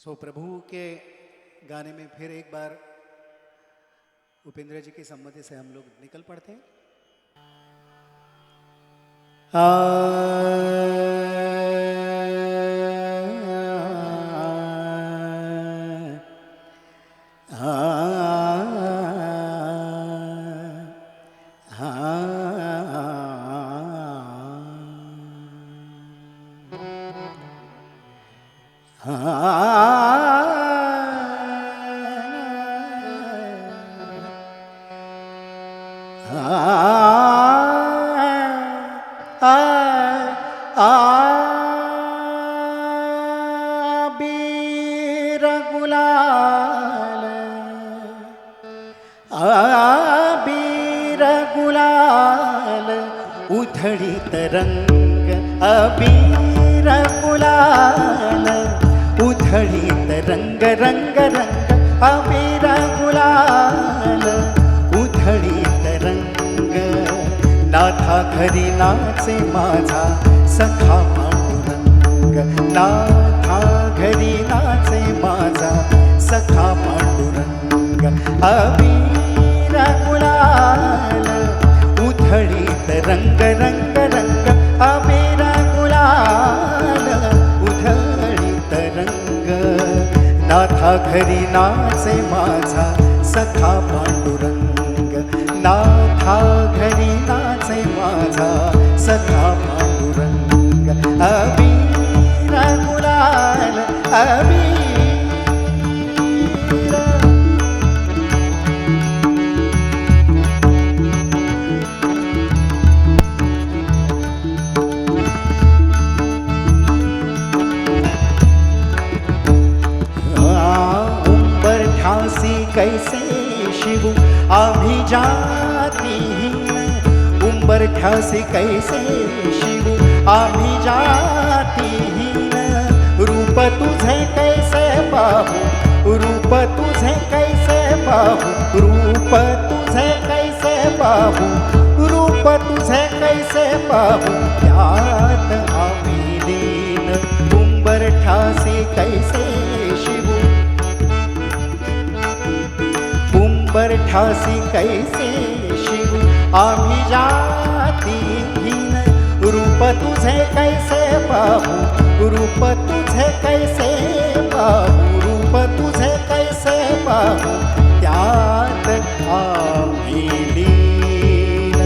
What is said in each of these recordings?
प्रभु के गाने में फिर एक बार उपेंद्र जी की सम्मति से हम लोग निकल पड़ते हैं। बीर गुलाल बीर गुलाल उधळीत रंग अबीर गुलाल उधळीत रंग रंग रंग अबीर गुलाल उधळीत रंग नाथा घरी नाचे माझा सखा पांडुरंग नाथा घरी नाचे माझा सखा पांडुरंग अबीर गुलाल उधळीत रंग रंग रंग अबीर गुलाल उधळीत रंग नाथा घरी नाचे माझा सखा पांडुरंग नाथा घरी नाचे माझा सखा पांडुरंग अबीर गुलाल अबीर कैसे शिवू आम्ही जातीहीन उंबरठ्यासी कैसे शिवू आम्ही जातीहीन रूप तुझे कैसे पाहू रूप तुझे कैसे पाहू रूप तुझे कैसे पाहू रूप तुझे कैसे पाहू त्यात आम्ही लीन उंबरठ्यासी कैसे शिवू उंबरठ्यासी कैसे शिवू आम्ही जातीहीन रूप तुझे कैसे पाहू रूप तुझे कैसे पाहू रूप तुझे कैसे पाहू त्यात आम्ही लीन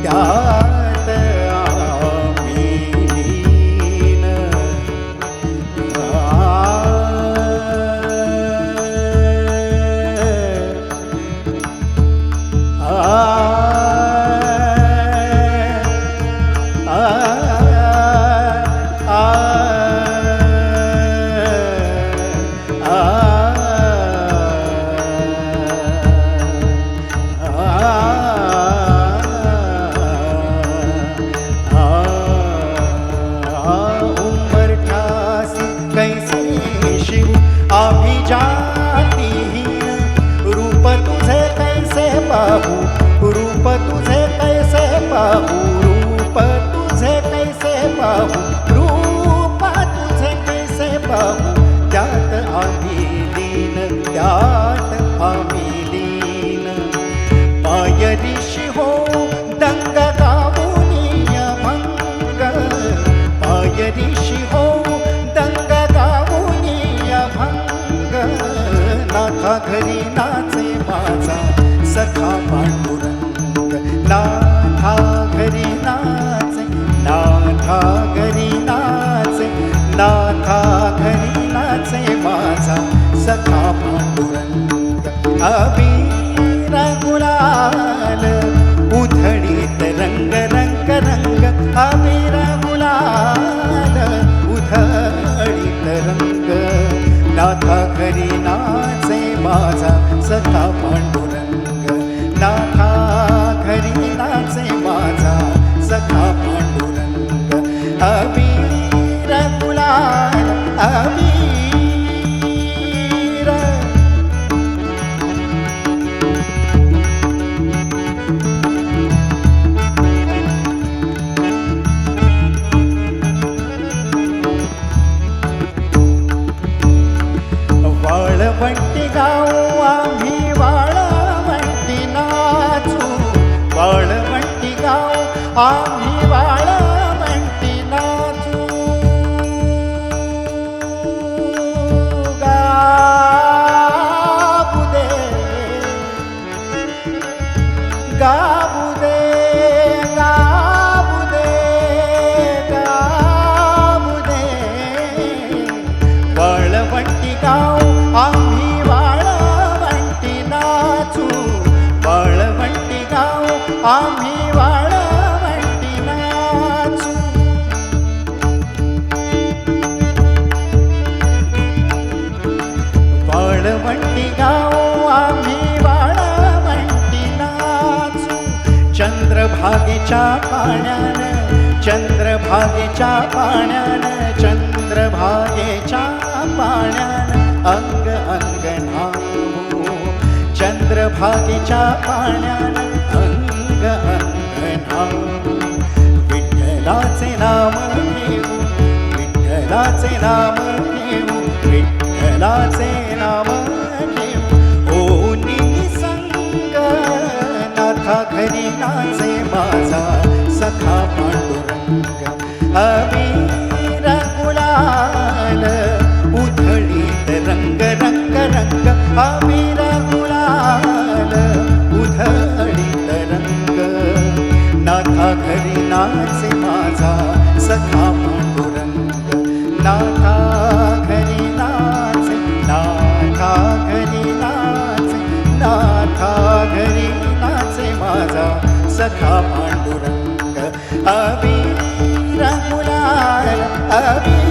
त्यात आम्ही लीन रूप तुझे कैसे पाहू रूप तुझे कैसे पाहू रूप तुझे कैसे पाहू त्यात आम्ही लीन त्यात आम्ही लीन पायरीशी हो दंग गावुनी अभंग पायरीशी हो दंग गावुनी अभंग नाथा घरी नाचे माझा सखा पांडुरंग नाथा घरी नाचे नाथा घरी नाचे नाथा घरी नाचे माझा सखा पांडुरंग अबीर गुलाल उधळीत रंग रंग रंग अबीर गुलाल उधळीत रंग नाथा घरी नाचे माझा सखा पांडुरंग नाथा घरी नाचे माझा सखा पांडुरंग अबीर गुलाल अबीर आम्ही वाळवंटी नाचू गाबू दे गाबू दे गाबू दे गाबू दे वाळवंटी गाव आम्ही वाळवंटी नाचू वाळवंटी गाव आम्ही वाळवंटी नाचू वाळवंटी गाव आम्ही वाळवंटी नाचू चंद्रभागेच्या पाण्यानं चंद्रभागेच्या पाण्यानं चंद्रभागेच्या पाण्यानं अंग अंग न्हाऊ चंद्रभागेच्या पाण्यानं अंग अंग न्हाऊ विठ्ठलाचे नाम घेऊ विठ्ठलाचे नाम घेऊ विठ्ठलाचे नाम घेऊ ओ निसंग नाथा घरी नाचे माझा सखा पांडुरंग अबीर गुलाल उधळीत रंग रंग रंग अबीर गुलाल उधळीत रंग नाथा घरी नाचे माझा सखा पांडुरंग नाथा घरी नाचे नाथा घरी नाचे नाथा घरी नाचे माझा सखा पांडुरंग अबीर गुलाल अबीर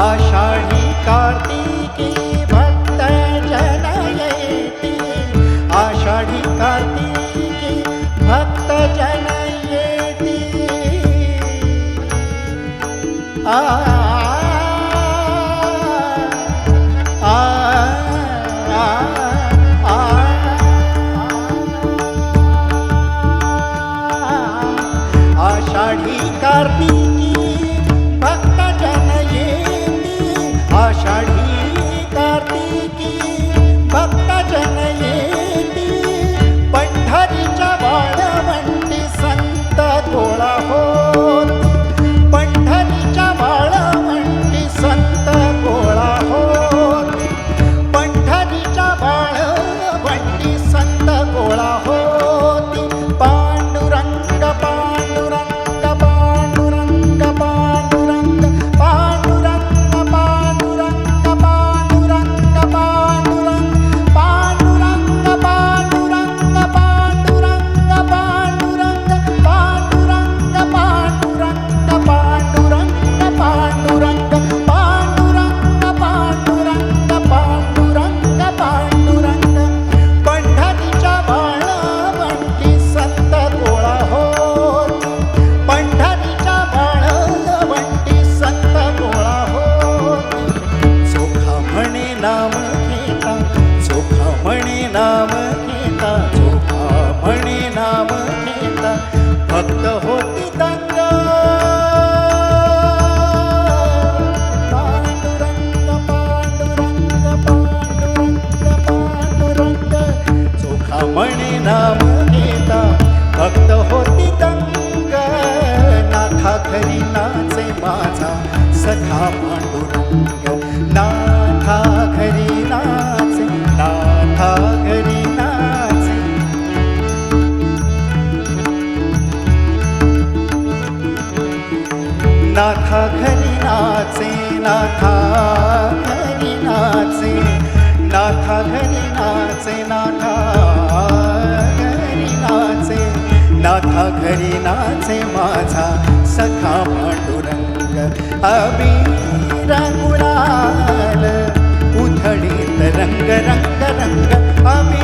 आषाढी कार्तिकी भक्त जन येती आषाढी कार्तिकी भक्त जन येती आषाढी कार्तिकी भक्त जन येती आषाढी कार्तिकी भक्त जन येती पंढरीच्या वाळवंटी संत गोळा होती पंढरीच्या वाळवंटी संत गोळा होती पंढरीच्या वाळवंटी संत गोळा होती पांडुरंग पांडुरंग पांडुरंग पांडुरंग पांडुरंग पांडुरंग पांडुरंग पांडुरंग पांडुरंग पांडुरंग पांडुरंग पांडुरंग पांडुरंग पांडुरंग पांडुरंग पांडुरंग पांडुरंग पांडुरंग पांडुरंग पंढरीच्या वाळवंटी संत गोळा होती पंढरीच्या वाळवंटी संत गोळा होती चोखा म्हणे नाम घेता चोखा म्हणे नाम घेता चोखा म्हणे नाम घेता भक्त होती दंग पांडुरंग पांडुरंग पांडुरंग पांडुरंग चोखा म्हणे नाम घेता भक्त होती दंग नाथा घरी नाचे माझा सखा पांडुरंग नाथा घरी नाचे नाथा घरी नाचे नाथा घरी नाचे नाथा घरी नाचे नाथा घरी नाचे नाथा घरी नाचे नाथा घरी नाचे माझा सखा पांडुरंग अबीर गुलाल उधळीत रंग रंग रंग अबीर